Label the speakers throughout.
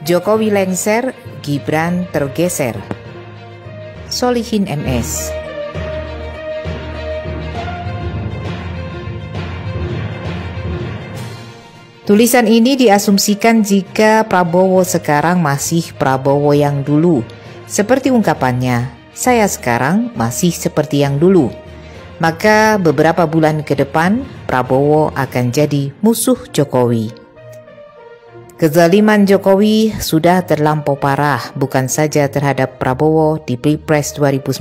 Speaker 1: Jokowi lengser, Gibran tergeser. Solihin MS. Tulisan ini diasumsikan jika Prabowo sekarang masih Prabowo yang dulu. Seperti ungkapannya, saya sekarang masih seperti yang dulu. Maka beberapa bulan ke depan, Prabowo akan jadi musuh Jokowi. Kezaliman Jokowi sudah terlampau parah, bukan saja terhadap Prabowo di Pilpres 2019,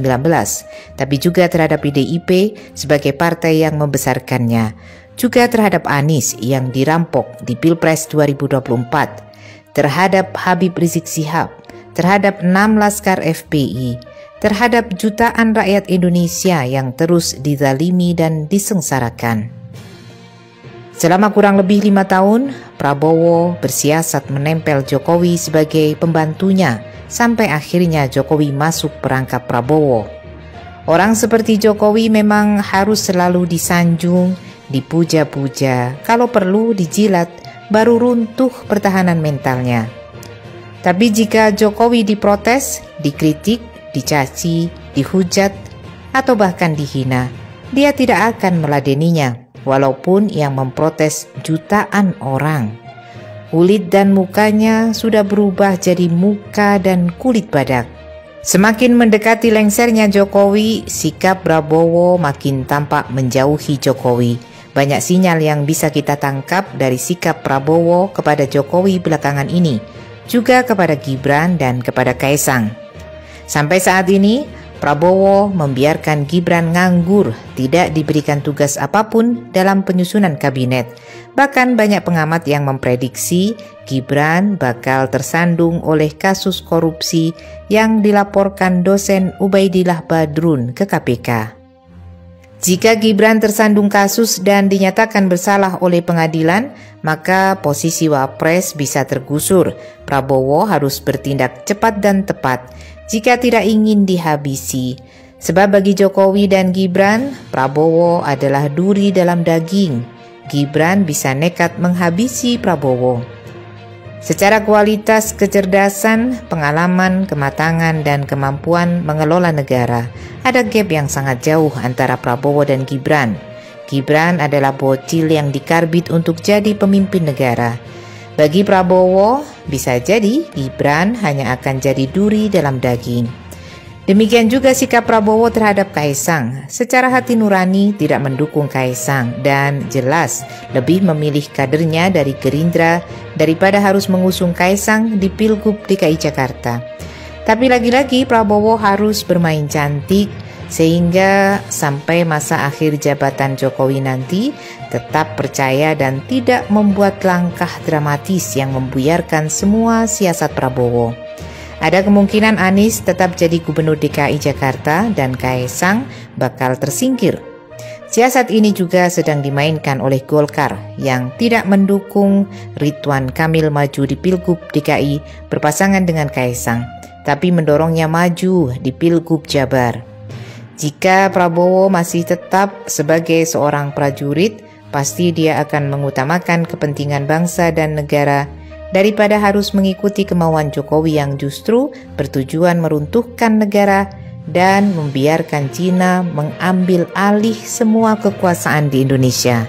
Speaker 1: tapi juga terhadap PDIP sebagai partai yang membesarkannya, juga terhadap Anies yang dirampok di Pilpres 2024, terhadap Habib Rizik Syihab, terhadap 6 laskar FPI, terhadap jutaan rakyat Indonesia yang terus dizalimi dan disengsarakan. Selama kurang lebih 5 tahun, Prabowo bersiasat menempel Jokowi sebagai pembantunya sampai akhirnya Jokowi masuk perangkap Prabowo. Orang seperti Jokowi memang harus selalu disanjung, dipuja-puja, kalau perlu dijilat, baru runtuh pertahanan mentalnya. Tapi jika Jokowi diprotes, dikritik, dicaci, dihujat, atau bahkan dihina, dia tidak akan meladeninya. Walaupun yang memprotes jutaan orang. Kulit dan mukanya sudah berubah jadi muka dan kulit badak. Semakin mendekati lengsernya Jokowi, sikap Prabowo makin tampak menjauhi Jokowi. Banyak sinyal yang bisa kita tangkap dari sikap Prabowo kepada Jokowi belakangan ini, juga kepada Gibran dan kepada Kaesang. Sampai saat ini, Prabowo membiarkan Gibran nganggur, tidak diberikan tugas apapun dalam penyusunan kabinet. Bahkan banyak pengamat yang memprediksi Gibran bakal tersandung oleh kasus korupsi yang dilaporkan dosen Ubaidillah Badrun ke KPK. Jika Gibran tersandung kasus dan dinyatakan bersalah oleh pengadilan, maka posisi Wapres bisa tergusur. Prabowo harus bertindak cepat dan tepat jika tidak ingin dihabisi. Sebab bagi Jokowi dan Gibran, Prabowo adalah duri dalam daging. Gibran bisa nekat menghabisi Prabowo. Secara kualitas kecerdasan, pengalaman, kematangan, dan kemampuan mengelola negara, ada gap yang sangat jauh antara Prabowo dan Gibran. Gibran adalah bocil yang dikarbit untuk jadi pemimpin negara. Bagi Prabowo, bisa jadi Gibran hanya akan jadi duri dalam daging. Demikian juga sikap Prabowo terhadap Kaesang. Secara hati nurani tidak mendukung Kaesang dan jelas lebih memilih kadernya dari Gerindra daripada harus mengusung Kaesang di Pilgub DKI Jakarta. Tapi lagi-lagi Prabowo harus bermain cantik sehingga sampai masa akhir jabatan Jokowi nanti tetap percaya dan tidak membuat langkah dramatis yang membuyarkan semua siasat Prabowo. Ada kemungkinan Anies tetap jadi gubernur DKI Jakarta dan Kaesang bakal tersingkir. Siasat ini juga sedang dimainkan oleh Golkar yang tidak mendukung Ridwan Kamil maju di Pilgub DKI berpasangan dengan Kaesang, tapi mendorongnya maju di Pilgub Jabar. Jika Prabowo masih tetap sebagai seorang prajurit, pasti dia akan mengutamakan kepentingan bangsa dan negara daripada harus mengikuti kemauan Jokowi yang justru bertujuan meruntuhkan negara dan membiarkan Cina mengambil alih semua kekuasaan di Indonesia.